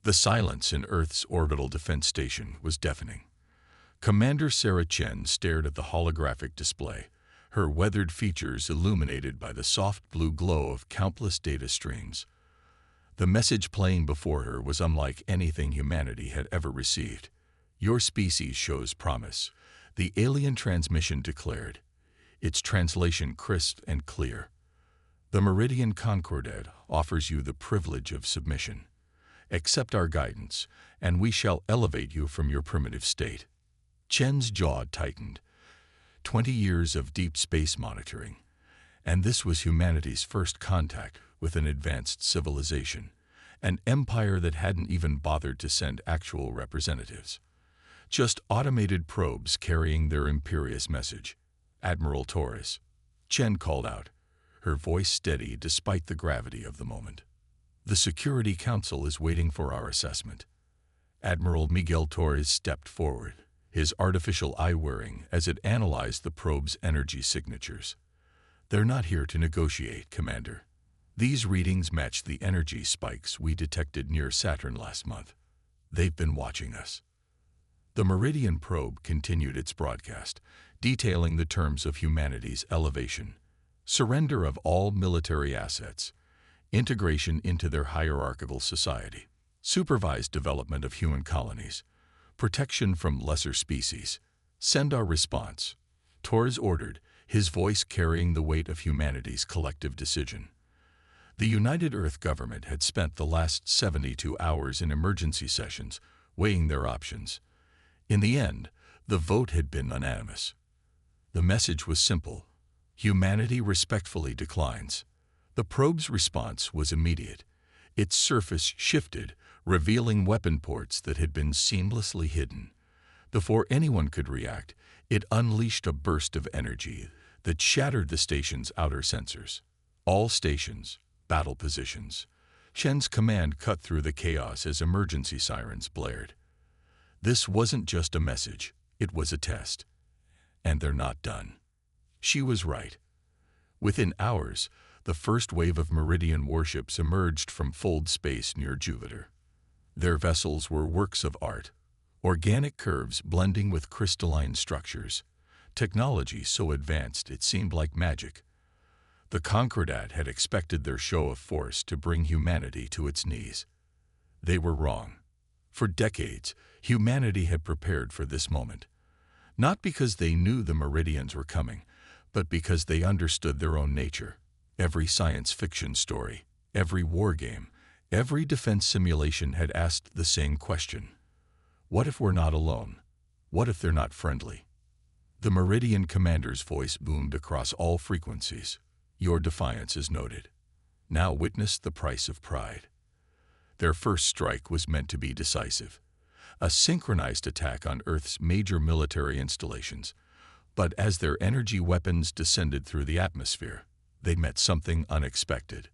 The silence in Earth's orbital defense station was deafening. Commander Sarah Chen stared at the holographic display, her weathered features illuminated by the soft blue glow of countless data streams. The message playing before her was unlike anything humanity had ever received. "Your species shows promise," the alien transmission declared, its translation crisp and clear. "The Meridian Concordat offers you the privilege of submission. Accept our guidance, and we shall elevate you from your primitive state." Chen's jaw tightened. 20 years of deep space monitoring, and this was humanity's first contact with an advanced civilization, an empire that hadn't even bothered to send actual representatives. Just automated probes carrying their imperious message. "Admiral Torres," Chen called out, her voice steady despite the gravity of the moment. "The Security Council is waiting for our assessment." Admiral Miguel Torres stepped forward, his artificial eye whirring as it analyzed the probe's energy signatures. "They're not here to negotiate, Commander. These readings match the energy spikes we detected near Saturn last month. They've been watching us." The Meridian probe continued its broadcast, detailing the terms of humanity's elevation: surrender of all military assets, integration into their hierarchical society, supervised development of human colonies, protection from lesser species. "Send our response," Torres ordered, his voice carrying the weight of humanity's collective decision. The United Earth government had spent the last 72 hours in emergency sessions, weighing their options. In the end, the vote had been unanimous. The message was simple: humanity respectfully declines. The probe's response was immediate. Its surface shifted, revealing weapon ports that had been seamlessly hidden. Before anyone could react, it unleashed a burst of energy that shattered the station's outer sensors. "All stations, battle positions." Chen's command cut through the chaos as emergency sirens blared. This wasn't just a message, it was a test. And they're not done. She was right. Within hours, the first wave of Meridian warships emerged from Fold space near Jupiter. Their vessels were works of art, organic curves blending with crystalline structures, technology so advanced it seemed like magic. The Concordat had expected their show of force to bring humanity to its knees. They were wrong. For decades, humanity had prepared for this moment. Not because they knew the Meridians were coming, but because they understood their own nature. Every science fiction story, every war game, every defense simulation had asked the same question: what if we're not alone? What if they're not friendly? The Meridian commander's voice boomed across all frequencies. "Your defiance is noted. Now witness the price of pride." Their first strike was meant to be decisive, a synchronized attack on Earth's major military installations. But as their energy weapons descended through the atmosphere, they met something unexpected.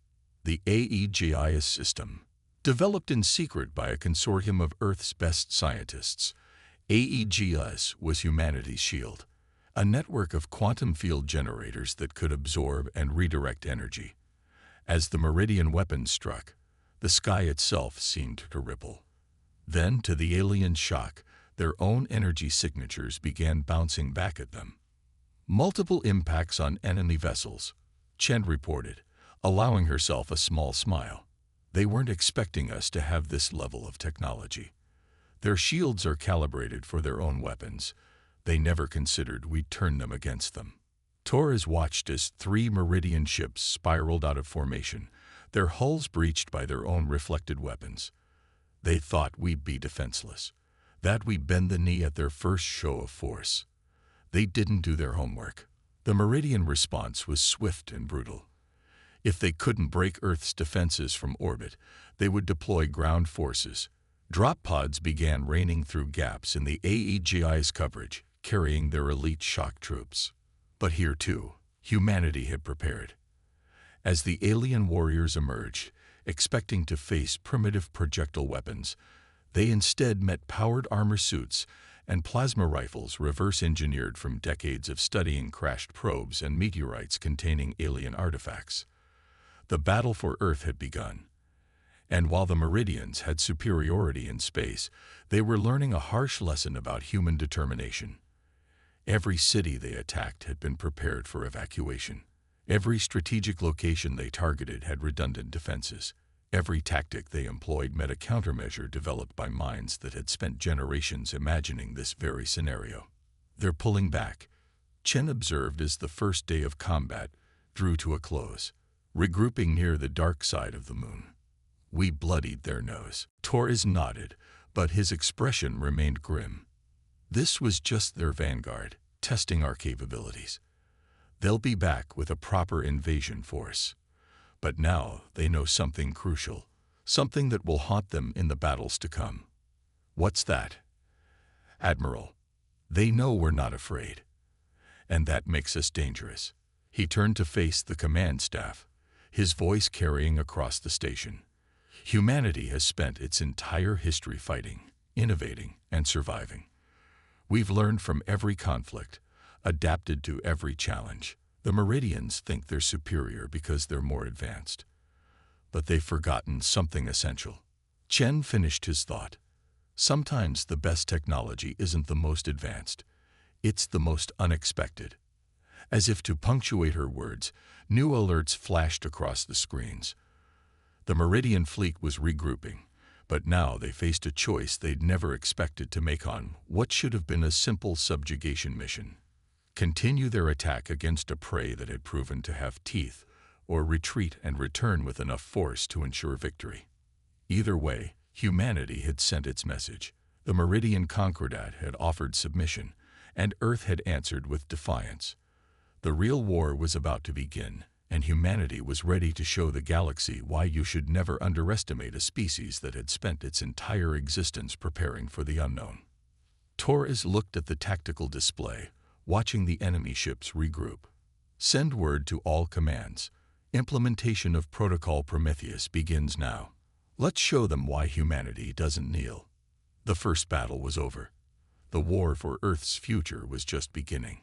The AEGIS system, developed in secret by a consortium of Earth's best scientists. AEGIS was humanity's shield, a network of quantum field generators that could absorb and redirect energy. As the Meridian weapons struck, the sky itself seemed to ripple. Then, to the alien shock, their own energy signatures began bouncing back at them. "Multiple impacts on enemy vessels," Chen reported, allowing herself a small smile. "They weren't expecting us to have this level of technology. Their shields are calibrated for their own weapons. They never considered we'd turn them against them." Torres watched as 3 Meridian ships spiraled out of formation, their hulls breached by their own reflected weapons. They thought we'd be defenseless, that we'd bend the knee at their first show of force. They didn't do their homework. The Meridian response was swift and brutal. If they couldn't break Earth's defenses from orbit, they would deploy ground forces. Drop pods began raining through gaps in the AEGI's coverage, carrying their elite shock troops. But here, too, humanity had prepared. As the alien warriors emerged, expecting to face primitive projectile weapons, they instead met powered armor suits and plasma rifles reverse-engineered from decades of studying crashed probes and meteorites containing alien artifacts. The battle for Earth had begun, And while the Meridians had superiority in space, they were learning a harsh lesson about human determination. Every city they attacked had been prepared for evacuation. Every strategic location they targeted had redundant defenses. Every tactic they employed met a countermeasure developed by minds that had spent generations imagining this very scenario. They're pulling back, Chen observed as the first day of combat drew to a close, regrouping near the dark side of the moon. We bloodied their nose. Torres nodded, but his expression remained grim. This was just their vanguard, testing our capabilities. They'll be back with a proper invasion force. But now they know something crucial, something that will haunt them in the battles to come. What's that? Admiral, they know we're not afraid. And that makes us dangerous. He turned to face the command staff, his voice carrying across the station. Humanity has spent its entire history fighting, innovating, and surviving. We've learned from every conflict, adapted to every challenge. The Meridians think they're superior because they're more advanced. But they've forgotten something essential. Chen finished his thought. Sometimes the best technology isn't the most advanced. It's the most unexpected. As if to punctuate her words, new alerts flashed across the screens. The Meridian fleet was regrouping, but now they faced a choice they'd never expected to make on what should have been a simple subjugation mission. Continue their attack against a prey that had proven to have teeth, or retreat and return with enough force to ensure victory. Either way, humanity had sent its message. The Meridian Concordat had offered submission, and Earth had answered with defiance. The real war was about to begin, and humanity was ready to show the galaxy why you should never underestimate a species that had spent its entire existence preparing for the unknown. Torres looked at the tactical display, watching the enemy ships regroup. Send word to all commands. Implementation of Protocol Prometheus begins now. Let's show them why humanity doesn't kneel. The first battle was over. The war for Earth's future was just beginning.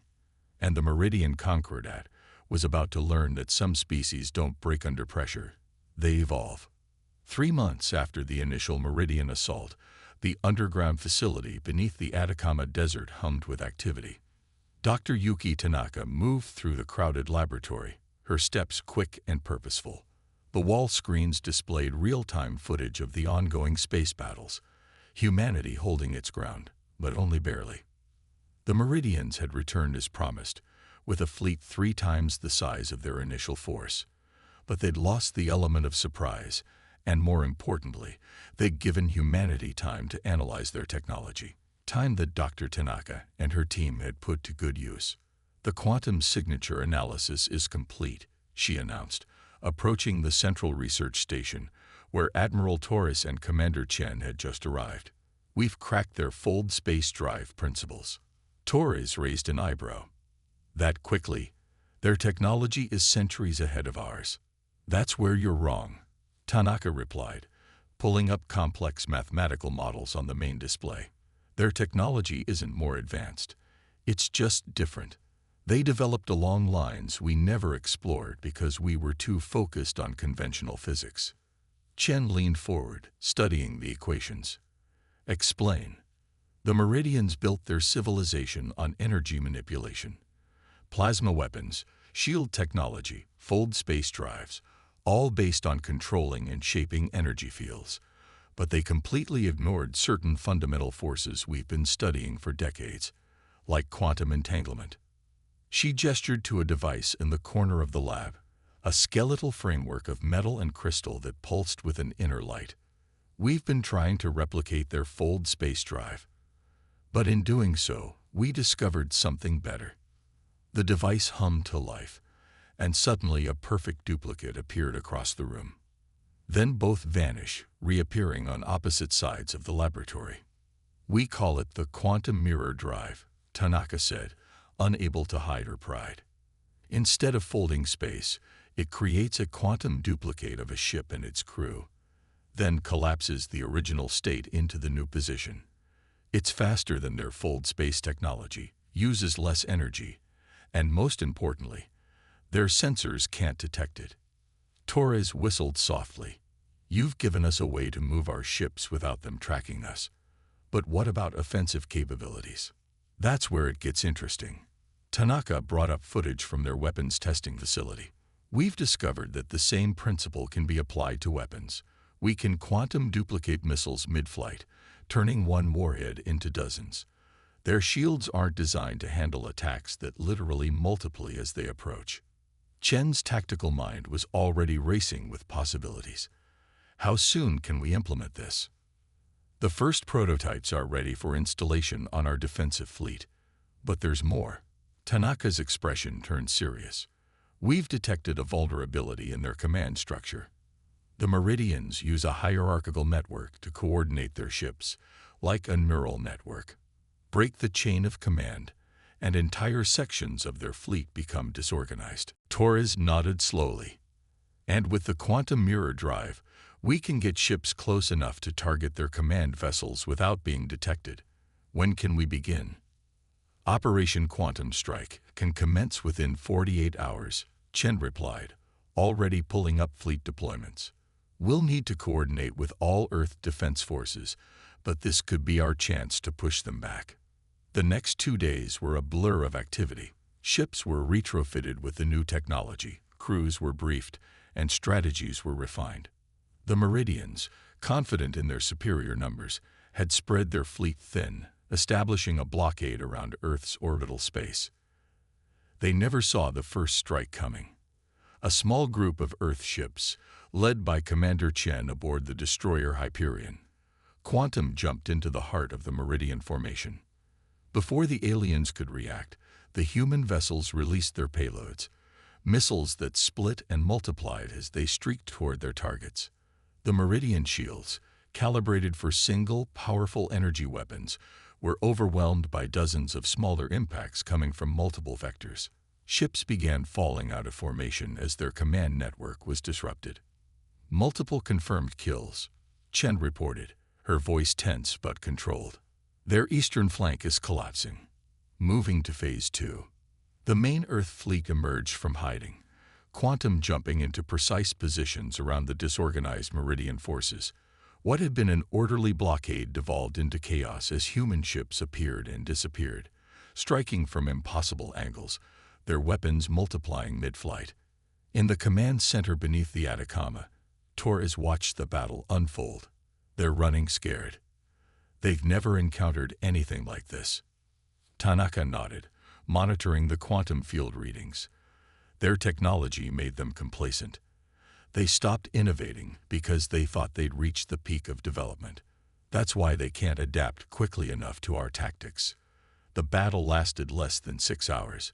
And the Meridian Concordat was about to learn that some species don't break under pressure. They evolve. 3 months after the initial Meridian assault, the underground facility beneath the Atacama Desert hummed with activity. Dr. Yuki Tanaka moved through the crowded laboratory, her steps quick and purposeful. The wall screens displayed real-time footage of the ongoing space battles, humanity holding its ground, but only barely. The Meridians had returned as promised, with a fleet 3 times the size of their initial force. But they'd lost the element of surprise, and more importantly, they'd given humanity time to analyze their technology. Time that Dr. Tanaka and her team had put to good use. The quantum signature analysis is complete, she announced, approaching the central research station, where Admiral Torres and Commander Chen had just arrived. We've cracked their fold space drive principles. Torres raised an eyebrow. That quickly? Their technology is centuries ahead of ours. That's where you're wrong, Tanaka replied, pulling up complex mathematical models on the main display. Their technology isn't more advanced. It's just different. They developed along lines we never explored because we were too focused on conventional physics. Chen leaned forward, studying the equations. Explain. The Meridians built their civilization on energy manipulation. Plasma weapons, shield technology, fold space drives, all based on controlling and shaping energy fields. But they completely ignored certain fundamental forces we've been studying for decades, like quantum entanglement. She gestured to a device in the corner of the lab, a skeletal framework of metal and crystal that pulsed with an inner light. We've been trying to replicate their fold space drive. But in doing so, we discovered something better. The device hummed to life, and suddenly a perfect duplicate appeared across the room. Then both vanish, reappearing on opposite sides of the laboratory. We call it the quantum mirror drive, Tanaka said, unable to hide her pride. Instead of folding space, it creates a quantum duplicate of a ship and its crew, then collapses the original state into the new position. It's faster than their fold space technology, uses less energy, and most importantly, their sensors can't detect it. Torres whistled softly. You've given us a way to move our ships without them tracking us. But what about offensive capabilities? That's where it gets interesting. Tanaka brought up footage from their weapons testing facility. We've discovered that the same principle can be applied to weapons. We can quantum duplicate missiles mid-flight, turning one warhead into dozens. Their shields aren't designed to handle attacks that literally multiply as they approach. Chen's tactical mind was already racing with possibilities. How soon can we implement this? The first prototypes are ready for installation on our defensive fleet. But there's more. Tanaka's expression turned serious. We've detected a vulnerability in their command structure. The Meridians use a hierarchical network to coordinate their ships, like a neural network. Break the chain of command, and entire sections of their fleet become disorganized. Torres nodded slowly. And with the quantum mirror drive, we can get ships close enough to target their command vessels without being detected. When can we begin? Operation Quantum Strike can commence within 48 hours, Chen replied, already pulling up fleet deployments. We'll need to coordinate with all Earth defense forces, but this could be our chance to push them back. The next 2 days were a blur of activity. Ships were retrofitted with the new technology, crews were briefed, and strategies were refined. The Meridians, confident in their superior numbers, had spread their fleet thin, establishing a blockade around Earth's orbital space. They never saw the first strike coming. A small group of Earth ships, led by Commander Chen aboard the destroyer Hyperion, Quantum jumped into the heart of the Meridian formation. Before the aliens could react, the human vessels released their payloads, missiles that split and multiplied as they streaked toward their targets. The Meridian shields, calibrated for single, powerful energy weapons, were overwhelmed by dozens of smaller impacts coming from multiple vectors. Ships began falling out of formation as their command network was disrupted. Multiple confirmed kills, Chen reported, her voice tense but controlled. Their eastern flank is collapsing. Moving to Phase 2. The main Earth fleet emerged from hiding, Quantum jumping into precise positions around the disorganized Meridian forces. What had been an orderly blockade devolved into chaos as human ships appeared and disappeared, striking from impossible angles, their weapons multiplying mid-flight. In the command center beneath the Atacama, Torres watched the battle unfold. They're running scared. They've never encountered anything like this. Tanaka nodded, monitoring the quantum field readings. Their technology made them complacent. They stopped innovating because they thought they'd reached the peak of development. That's why they can't adapt quickly enough to our tactics. The battle lasted less than 6 hours.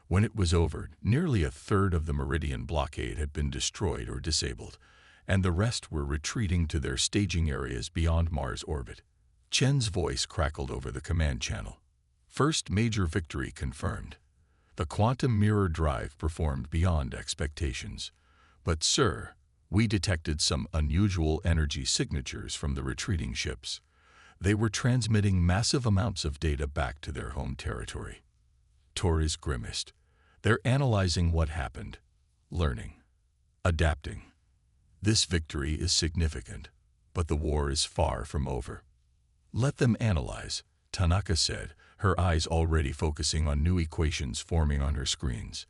When it was over, nearly a third of the Meridian blockade had been destroyed or disabled, and the rest were retreating to their staging areas beyond Mars orbit. Chen's voice crackled over the command channel. First major victory confirmed. The quantum mirror drive performed beyond expectations. But, sir, we detected some unusual energy signatures from the retreating ships. They were transmitting massive amounts of data back to their home territory. Torres grimaced. They're analyzing what happened, learning, adapting. This victory is significant, but the war is far from over. Let them analyze, Tanaka said, her eyes already focusing on new equations forming on her screens.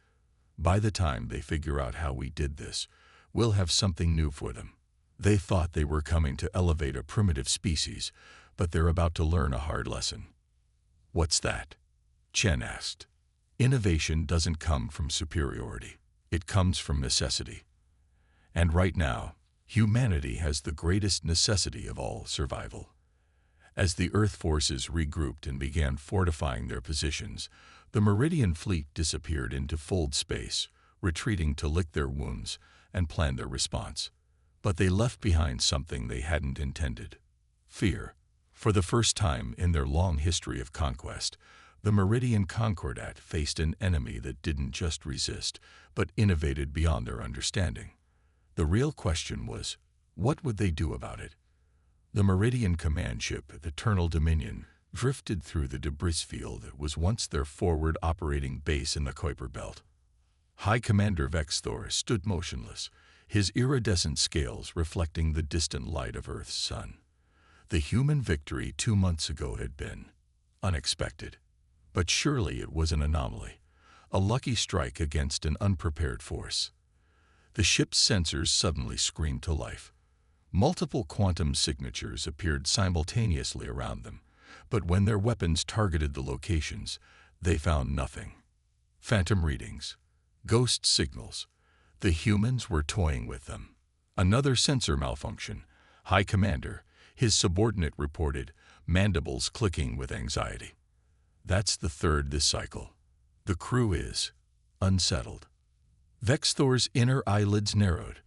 By the time they figure out how we did this, we'll have something new for them. They thought they were coming to elevate a primitive species, but they're about to learn a hard lesson. What's that? Chen asked. Innovation doesn't come from superiority. It comes from necessity. And right now, humanity has the greatest necessity of all, survival. As the Earth forces regrouped and began fortifying their positions, the Meridian fleet disappeared into fold space, retreating to lick their wounds and plan their response. But they left behind something they hadn't intended: fear. For the first time in their long history of conquest, the Meridian Concordat faced an enemy that didn't just resist, but innovated beyond their understanding. The real question was, what would they do about it? The Meridian command ship, the Eternal Dominion, drifted through the debris field that was once their forward operating base in the Kuiper Belt. High Commander Vexthor stood motionless, his iridescent scales reflecting the distant light of Earth's sun. The human victory 2 months ago had been unexpected, but surely it was an anomaly, a lucky strike against an unprepared force. The ship's sensors suddenly screamed to life. Multiple quantum signatures appeared simultaneously around them, but when their weapons targeted the locations, they found nothing. Phantom readings, ghost signals. The humans were toying with them. Another sensor malfunction. High Commander, his subordinate reported, mandibles clicking with anxiety. That's the third this cycle. The crew is unsettled. Vexthor's inner eyelids narrowed.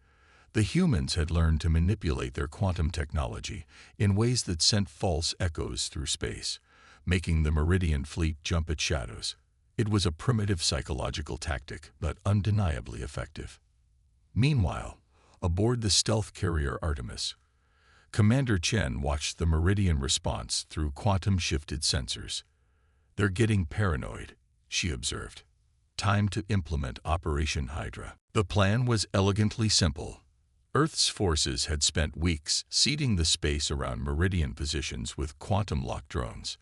The humans had learned to manipulate their quantum technology in ways that sent false echoes through space, making the Meridian fleet jump at shadows. It was a primitive psychological tactic, but undeniably effective. Meanwhile, aboard the stealth carrier Artemis, Commander Chen watched the Meridian response through quantum-shifted sensors. "They're getting paranoid," she observed. Time to implement Operation Hydra. The plan was elegantly simple. Earth's forces had spent weeks seeding the space around Meridian positions with quantum-locked drones.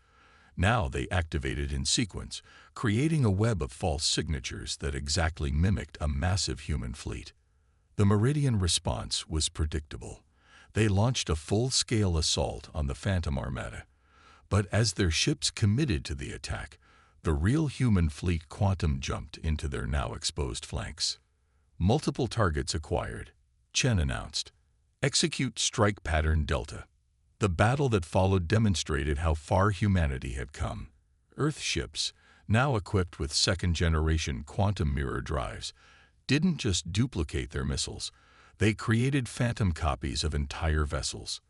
Now they activated in sequence, creating a web of false signatures that exactly mimicked a massive human fleet. The Meridian response was predictable. They launched a full-scale assault on the Phantom Armada. But as their ships committed to the attack, the real human fleet quantum jumped into their now exposed flanks. "Multiple targets acquired," Chen announced. "Execute strike pattern Delta." The battle that followed demonstrated how far humanity had come. Earth ships, now equipped with second-generation quantum mirror drives, didn't just duplicate their missiles. They created phantom copies of entire vessels.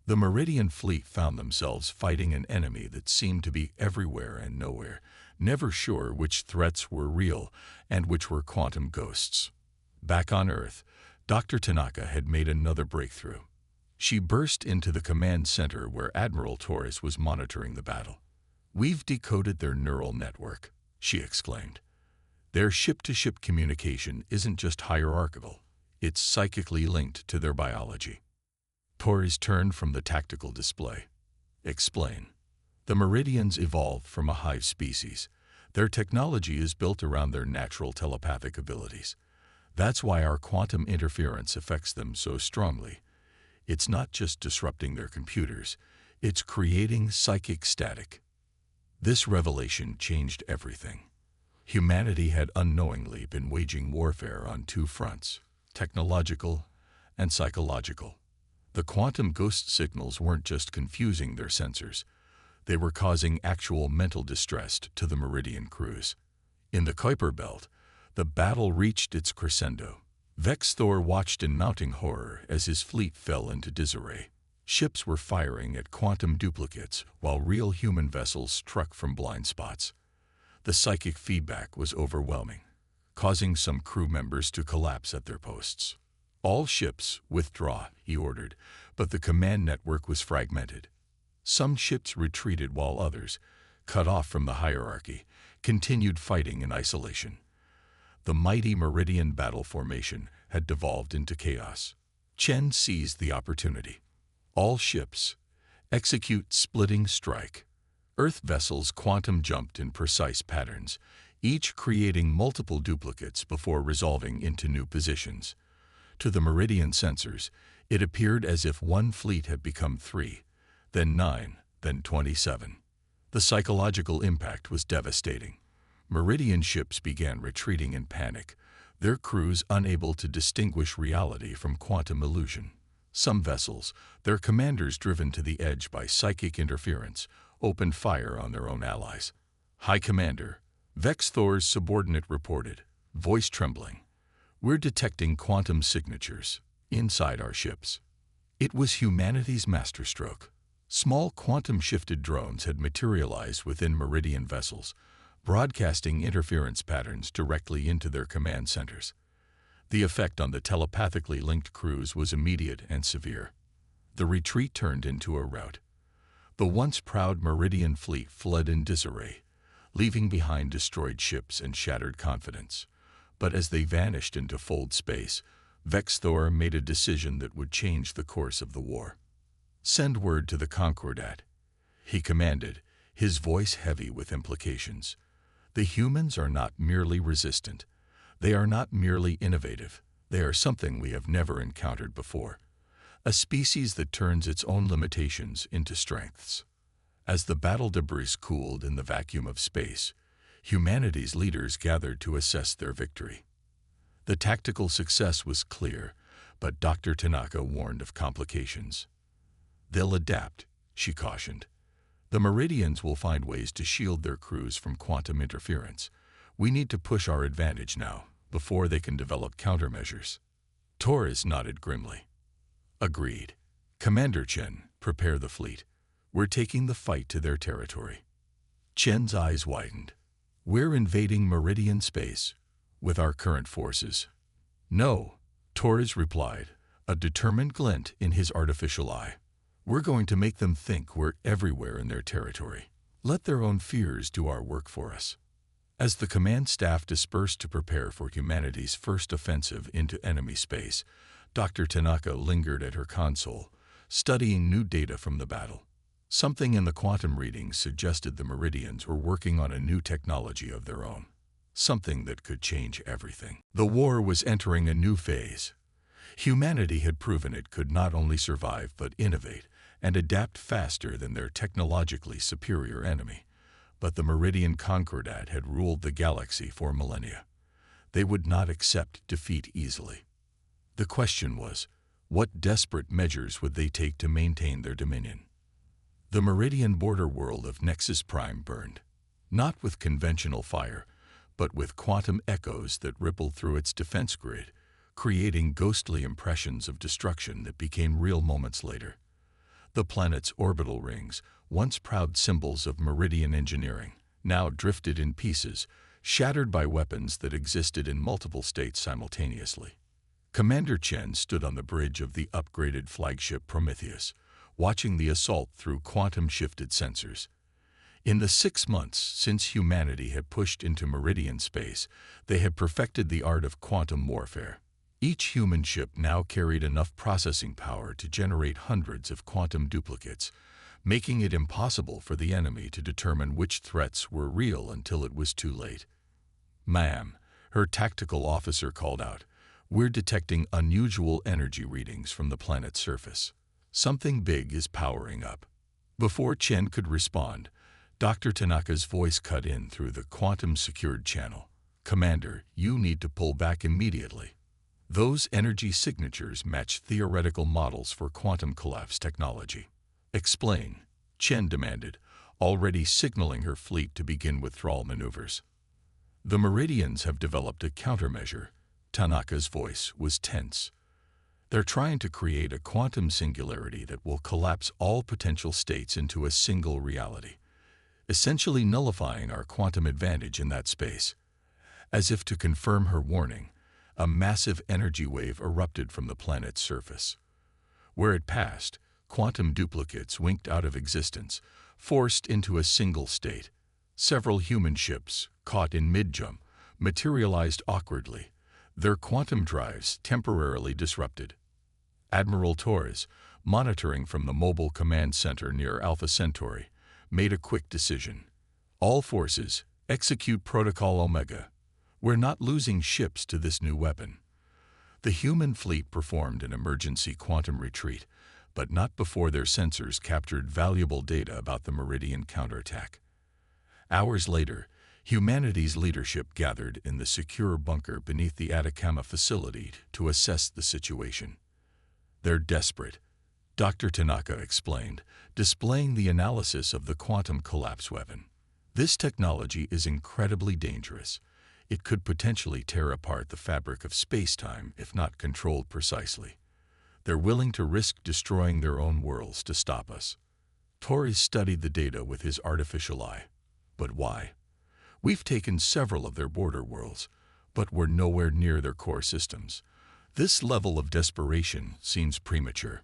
The Meridian fleet found themselves fighting an enemy that seemed to be everywhere and nowhere, never sure which threats were real and which were quantum ghosts. Back on Earth, Dr. Tanaka had made another breakthrough. She burst into the command center where Admiral Torres was monitoring the battle. "We've decoded their neural network," she exclaimed. "Their ship-to-ship communication isn't just hierarchical, it's psychically linked to their biology." Torres turned from the tactical display. "Explain." "The Meridians evolved from a hive species. Their technology is built around their natural telepathic abilities. That's why our quantum interference affects them so strongly. It's not just disrupting their computers, it's creating psychic static." This revelation changed everything. Humanity had unknowingly been waging warfare on two fronts, technological and psychological. The quantum ghost signals weren't just confusing their sensors, they were causing actual mental distress to the Meridian crews. In the Kuiper Belt, the battle reached its crescendo. Vexthor watched in mounting horror as his fleet fell into disarray. Ships were firing at quantum duplicates while real human vessels struck from blind spots. The psychic feedback was overwhelming, causing some crew members to collapse at their posts. "All ships, withdraw," he ordered, but the command network was fragmented. Some ships retreated while others, cut off from the hierarchy, continued fighting in isolation. The mighty Meridian battle formation had devolved into chaos. Chen seized the opportunity. "All ships, execute splitting strike." Earth vessels quantum jumped in precise patterns, each creating multiple duplicates before resolving into new positions. To the Meridian sensors, it appeared as if one fleet had become 3, then 9, then 27. The psychological impact was devastating. Meridian ships began retreating in panic, their crews unable to distinguish reality from quantum illusion. Some vessels, their commanders driven to the edge by psychic interference, opened fire on their own allies. "High Commander," Vexthor's subordinate reported, voice trembling, "we're detecting quantum signatures inside our ships." It was humanity's masterstroke. Small quantum-shifted drones had materialized within Meridian vessels, broadcasting interference patterns directly into their command centers. The effect on the telepathically linked crews was immediate and severe. The retreat turned into a rout. The once proud Meridian fleet fled in disarray, leaving behind destroyed ships and shattered confidence. But as they vanished into fold space, Vexthor made a decision that would change the course of the war. "Send word to the Concordat," he commanded, his voice heavy with implications. "The humans are not merely resistant. They are not merely innovative. They are something we have never encountered before. A species that turns its own limitations into strengths." As the battle debris cooled in the vacuum of space, humanity's leaders gathered to assess their victory. The tactical success was clear, but Dr. Tanaka warned of complications. "They'll adapt," she cautioned. "The Meridians will find ways to shield their crews from quantum interference. We need to push our advantage now, before they can develop countermeasures." Torres nodded grimly. "Agreed. Commander Chen, prepare the fleet. We're taking the fight to their territory." Chen's eyes widened. "We're invading Meridian space with our current forces." "No," Torres replied, a determined glint in his artificial eye. "We're going to make them think we're everywhere in their territory. Let their own fears do our work for us." As the command staff dispersed to prepare for humanity's first offensive into enemy space, Dr. Tanaka lingered at her console, studying new data from the battle. Something in the quantum readings suggested the Meridians were working on a new technology of their own, something that could change everything. The war was entering a new phase. Humanity had proven it could not only survive but innovate and adapt faster than their technologically superior enemy. But the Meridian Concordat had ruled the galaxy for millennia. They would not accept defeat easily. The question was, what desperate measures would they take to maintain their dominion? The Meridian border world of Nexus Prime burned, not with conventional fire, but with quantum echoes that rippled through its defense grid, creating ghostly impressions of destruction that became real moments later. The planet's orbital rings, once proud symbols of Meridian engineering, now drifted in pieces, shattered by weapons that existed in multiple states simultaneously. Commander Chen stood on the bridge of the upgraded flagship Prometheus, watching the assault through quantum-shifted sensors. In the 6 months since humanity had pushed into Meridian space, they had perfected the art of quantum warfare. Each human ship now carried enough processing power to generate hundreds of quantum duplicates, making it impossible for the enemy to determine which threats were real until it was too late. "Ma'am," her tactical officer called out, "we're detecting unusual energy readings from the planet's surface. Something big is powering up." Before Chen could respond, Dr. Tanaka's voice cut in through the quantum-secured channel. "Commander, you need to pull back immediately. Those energy signatures match theoretical models for quantum collapse technology." "Explain," Chen demanded, already signaling her fleet to begin withdrawal maneuvers. "The Meridians have developed a countermeasure." Tanaka's voice was tense. "They're trying to create a quantum singularity that will collapse all potential states into a single reality, essentially nullifying our quantum advantage in that space." As if to confirm her warning, a massive energy wave erupted from the planet's surface. Where it passed, quantum duplicates winked out of existence, forced into a single state. Several human ships, caught in mid-jump, materialized awkwardly, their quantum drives temporarily disrupted. Admiral Torres, monitoring from the mobile command center near Alpha Centauri, made a quick decision. "All forces, execute Protocol Omega. We're not losing ships to this new weapon." The human fleet performed an emergency quantum retreat, but not before their sensors captured valuable data about the Meridian counterattack. Hours later, humanity's leadership gathered in the secure bunker beneath the Atacama facility to assess the situation. "They're desperate," Dr. Tanaka explained, displaying the analysis of the quantum collapse weapon. "This technology is incredibly dangerous. It could potentially tear apart the fabric of space-time if not controlled precisely. They're willing to risk destroying their own worlds to stop us." Torres studied the data with his artificial eye. "But why? We've taken several of their border worlds, but we're nowhere near their core systems. This level of desperation seems premature.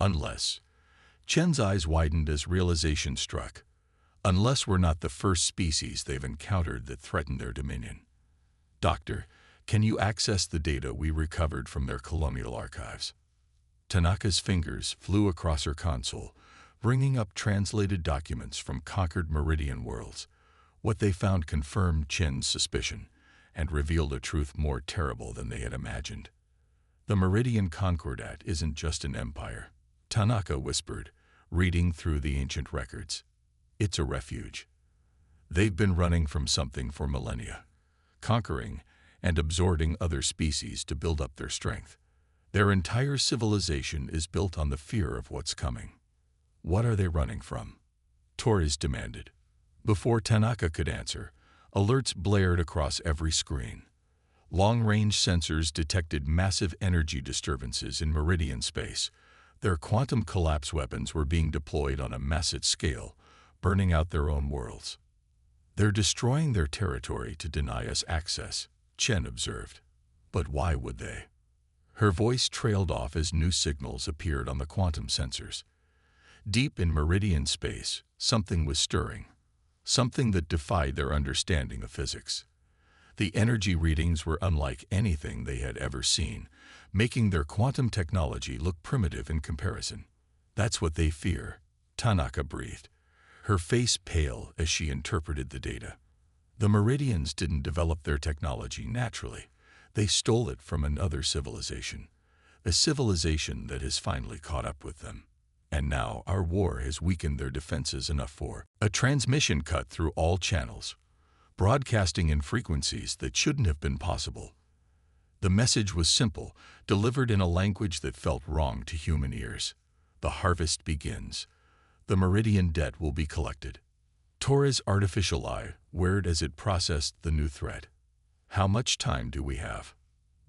Unless..." Chen's eyes widened as realization struck. "Unless we're not the first species they've encountered that threaten their dominion." Dr. Can you access the data we recovered from their colonial archives? Tanaka's fingers flew across her console, bringing up translated documents from conquered Meridian worlds. What they found confirmed Chen's suspicion and revealed a truth more terrible than they had imagined. The Meridian Concordat isn't just an empire, Tanaka whispered, reading through the ancient records. It's a refuge. They've been running from something for millennia, conquering and absorbing other species to build up their strength. Their entire civilization is built on the fear of what's coming. What are they running from? Torres demanded. Before Tanaka could answer, alerts blared across every screen. Long-range sensors detected massive energy disturbances in Meridian space. Their quantum collapse weapons were being deployed on a massive scale, burning out their own worlds. They're destroying their territory to deny us access, Chen observed. But why would they? Her voice trailed off as new signals appeared on the quantum sensors. Deep in Meridian space, something was stirring, something that defied their understanding of physics. The energy readings were unlike anything they had ever seen, making their quantum technology look primitive in comparison. That's what they fear, Tanaka breathed, her face pale as she interpreted the data. The Meridians didn't develop their technology naturally. They stole it from another civilization, a civilization that has finally caught up with them. And now our war has weakened their defenses enough for a transmission cut through all channels, broadcasting in frequencies that shouldn't have been possible. The message was simple, delivered in a language that felt wrong to human ears. The harvest begins. The Meridian debt will be collected. Torres' artificial eye whirred as it processed the new threat. How much time do we have?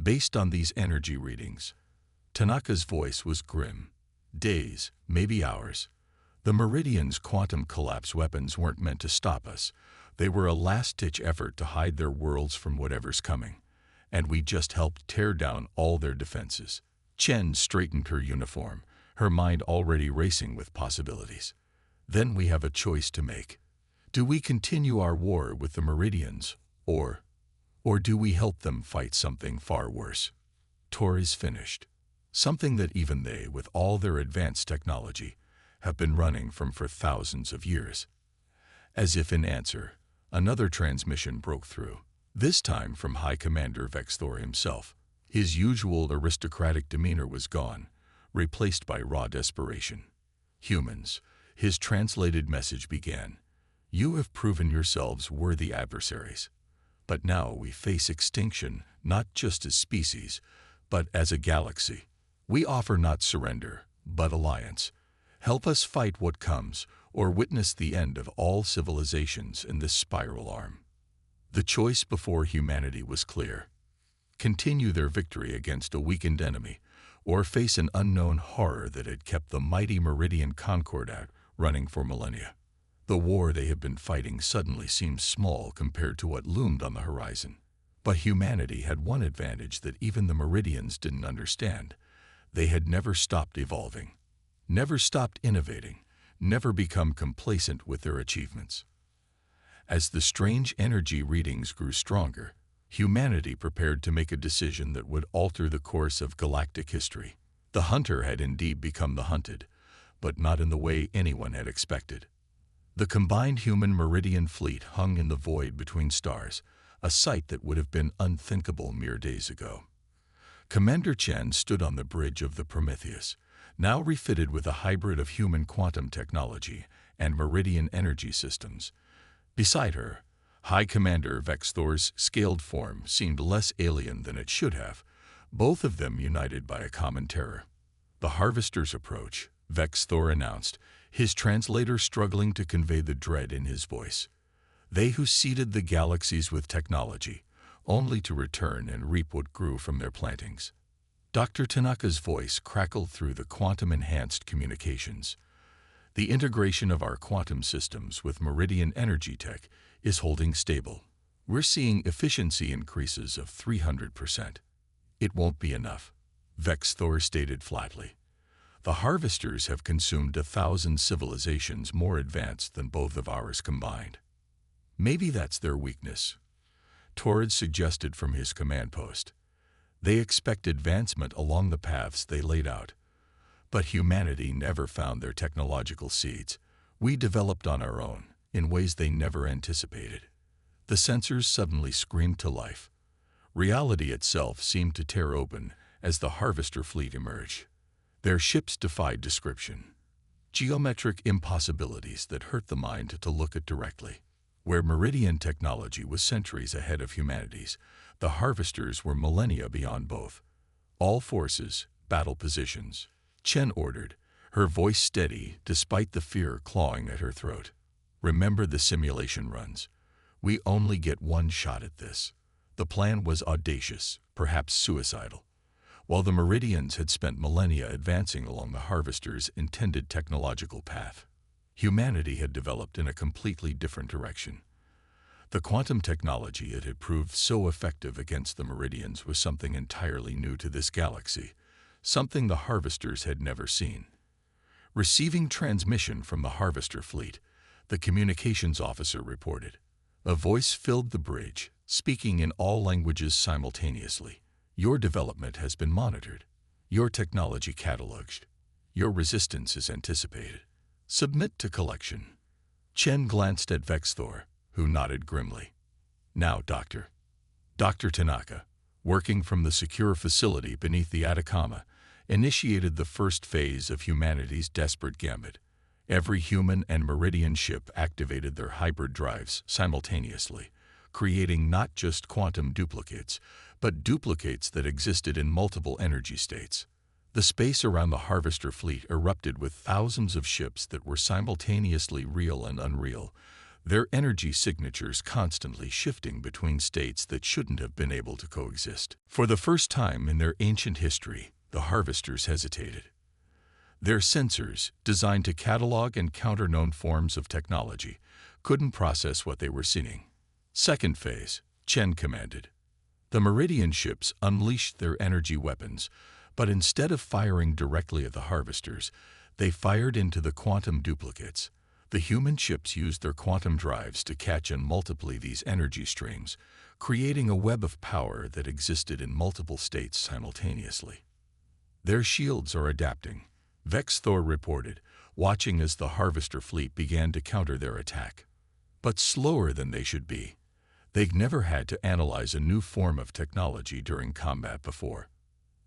Based on these energy readings, Tanaka's voice was grim. Days, maybe hours. The Meridian's quantum collapse weapons weren't meant to stop us. They were a last-ditch effort to hide their worlds from whatever's coming. And we just helped tear down all their defenses. Chen straightened her uniform, her mind already racing with possibilities. Then we have a choice to make. Do we continue our war with the Meridians, or do we help them fight something far worse? Torres finished. Something that even they, with all their advanced technology, have been running from for thousands of years. As if in answer, another transmission broke through, this time from High Commander Vexthor himself. His usual aristocratic demeanor was gone, replaced by raw desperation. Humans, his translated message began. You have proven yourselves worthy adversaries. But now we face extinction, not just as species, but as a galaxy. We offer not surrender, but alliance. Help us fight what comes, or witness the end of all civilizations in this spiral arm. The choice before humanity was clear. Continue their victory against a weakened enemy, or face an unknown horror that had kept the mighty Meridian Concordat running for millennia. The war they had been fighting suddenly seemed small compared to what loomed on the horizon. But humanity had one advantage that even the Meridians didn't understand. They had never stopped evolving, never stopped innovating, never become complacent with their achievements. As the strange energy readings grew stronger, humanity prepared to make a decision that would alter the course of galactic history. The hunter had indeed become the hunted, but not in the way anyone had expected. The combined human Meridian fleet hung in the void between stars, a sight that would have been unthinkable mere days ago. Commander Chen stood on the bridge of the Prometheus, now refitted with a hybrid of human quantum technology and Meridian energy systems. Beside her, High Commander Vexthor's scaled form seemed less alien than it should have, both of them united by a common terror. The Harvester's approach, Vexthor announced, his translator struggling to convey the dread in his voice. They who seeded the galaxies with technology, only to return and reap what grew from their plantings. Dr. Tanaka's voice crackled through the quantum-enhanced communications. The integration of our quantum systems with Meridian energy tech is holding stable. We're seeing efficiency increases of 300%. It won't be enough, Vexthor stated flatly. The Harvesters have consumed 1,000 civilizations more advanced than both of ours combined. Maybe that's their weakness. Torres suggested from his command post. They expect advancement along the paths they laid out. But humanity never found their technological seeds. We developed on our own, in ways they never anticipated. The sensors suddenly screamed to life. Reality itself seemed to tear open as the Harvester fleet emerged. Their ships defied description. Geometric impossibilities that hurt the mind to look at directly. Where Meridian technology was centuries ahead of humanity's, the Harvesters were millennia beyond both. All forces, battle positions. Chen ordered, her voice steady despite the fear clawing at her throat. Remember the simulation runs. We only get one shot at this. The plan was audacious, perhaps suicidal. While the Meridians had spent millennia advancing along the Harvester's intended technological path, humanity had developed in a completely different direction. The quantum technology it had proved so effective against the Meridians was something entirely new to this galaxy, something the Harvesters had never seen. Receiving transmission from the Harvester fleet, the communications officer reported. A voice filled the bridge, speaking in all languages simultaneously. Your development has been monitored. Your technology cataloged. Your resistance is anticipated. Submit to collection. Chen glanced at Vexthor, who nodded grimly. Now, Doctor. Dr. Tanaka, working from the secure facility beneath the Atacama, initiated the first phase of humanity's desperate gambit. Every human and Meridian ship activated their hybrid drives simultaneously, creating not just quantum duplicates, but duplicates that existed in multiple energy states. The space around the Harvester fleet erupted with thousands of ships that were simultaneously real and unreal, their energy signatures constantly shifting between states that shouldn't have been able to coexist. For the first time in their ancient history, the Harvesters hesitated. Their sensors, designed to catalog and counter known forms of technology, couldn't process what they were seeing. Second phase, Chen commanded. The Meridian ships unleashed their energy weapons, but instead of firing directly at the Harvesters, they fired into the quantum duplicates. The human ships used their quantum drives to catch and multiply these energy streams, creating a web of power that existed in multiple states simultaneously. Their shields are adapting, Vexthor reported, watching as the Harvester fleet began to counter their attack. But slower than they should be. They've never had to analyze a new form of technology during combat before.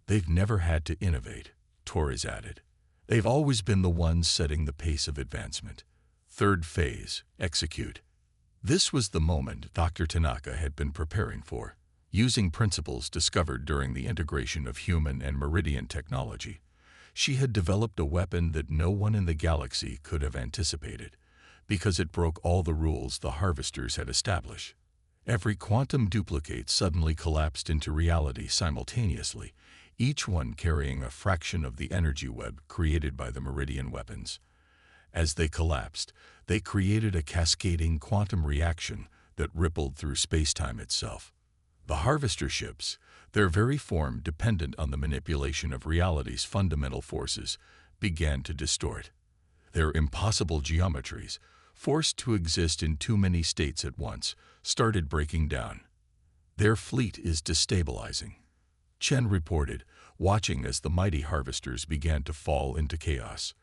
They've never had to innovate, Torres added. They've always been the ones setting the pace of advancement. Third phase, execute. This was the moment Dr. Tanaka had been preparing for. Using principles discovered during the integration of human and Meridian technology, she had developed a weapon that no one in the galaxy could have anticipated, because it broke all the rules the Harvesters had established. Every quantum duplicate suddenly collapsed into reality simultaneously, each one carrying a fraction of the energy web created by the Meridian weapons. As they collapsed, they created a cascading quantum reaction that rippled through space-time itself. The Harvester ships, their very form dependent on the manipulation of reality's fundamental forces, began to distort. Their impossible geometries, forced to exist in too many states at once, started breaking down. Their fleet is destabilizing, Chen reported, watching as the mighty Harvesters began to fall into chaos.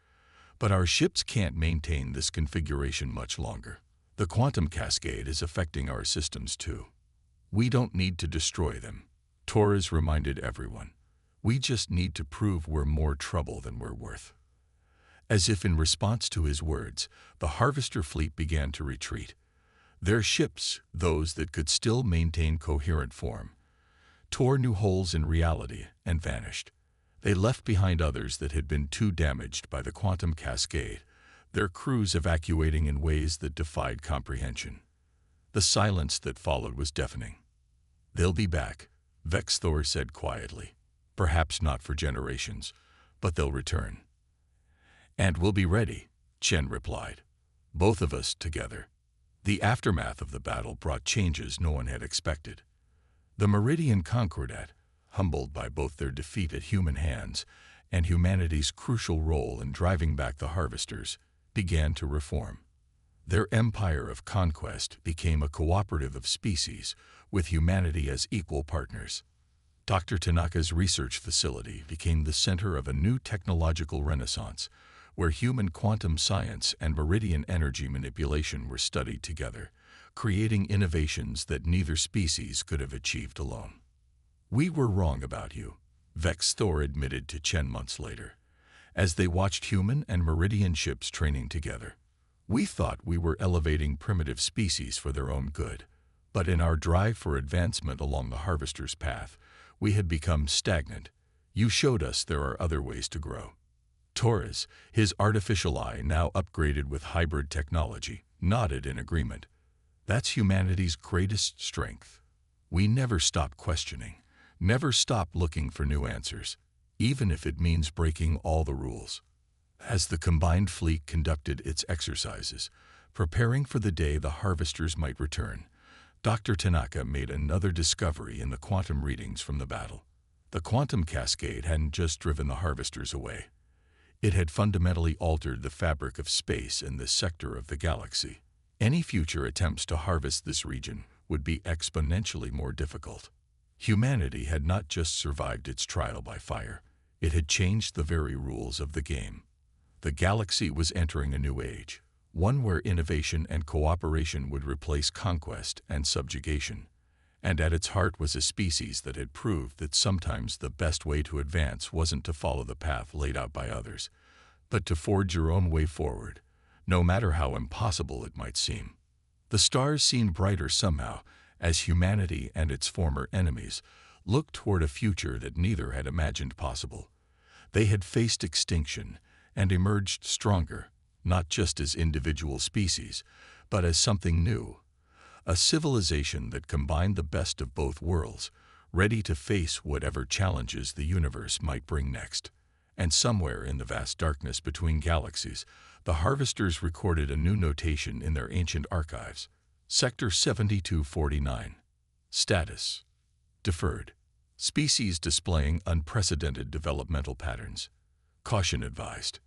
But our ships can't maintain this configuration much longer. The quantum cascade is affecting our systems too. We don't need to destroy them, Torres reminded everyone. We just need to prove we're more trouble than we're worth. As if in response to his words, the Harvester fleet began to retreat. Their ships, those that could still maintain coherent form, tore new holes in reality and vanished. They left behind others that had been too damaged by the quantum cascade, their crews evacuating in ways that defied comprehension. The silence that followed was deafening. They'll be back, Vexthor said quietly. Perhaps not for generations, but they'll return. And we'll be ready, Chen replied. Both of us together. The aftermath of the battle brought changes no one had expected. The Meridian Concordat, humbled by both their defeat at human hands and humanity's crucial role in driving back the Harvesters, began to reform. Their empire of conquest became a cooperative of species, with humanity as equal partners. Dr. Tanaka's research facility became the center of a new technological renaissance, where human quantum science and meridian energy manipulation were studied together, creating innovations that neither species could have achieved alone. "We were wrong about you," Vex Thor admitted to Chen months later, as they watched human and meridian ships training together. "We thought we were elevating primitive species for their own good, but in our drive for advancement along the harvester's path, we had become stagnant. You showed us there are other ways to grow." Torres, his artificial eye now upgraded with hybrid technology, nodded in agreement. "That's humanity's greatest strength. We never stop questioning, never stop looking for new answers, even if it means breaking all the rules." As the combined fleet conducted its exercises, preparing for the day the harvesters might return, Dr. Tanaka made another discovery in the quantum readings from the battle. The quantum cascade hadn't just driven the harvesters away. It had fundamentally altered the fabric of space in this sector of the galaxy. Any future attempts to harvest this region would be exponentially more difficult. Humanity had not just survived its trial by fire, it had changed the very rules of the game. The galaxy was entering a new age, one where innovation and cooperation would replace conquest and subjugation. And at its heart was a species that had proved that sometimes the best way to advance wasn't to follow the path laid out by others, but to forge your own way forward, no matter how impossible it might seem. The stars seemed brighter somehow, as humanity and its former enemies looked toward a future that neither had imagined possible. They had faced extinction and emerged stronger, not just as individual species, but as something new. A civilization that combined the best of both worlds, ready to face whatever challenges the universe might bring next. And somewhere in the vast darkness between galaxies, the harvesters recorded a new notation in their ancient archives. Sector 7249. Status: deferred. Species displaying unprecedented developmental patterns. Caution advised.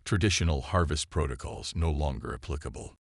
Traditional harvest protocols no longer applicable.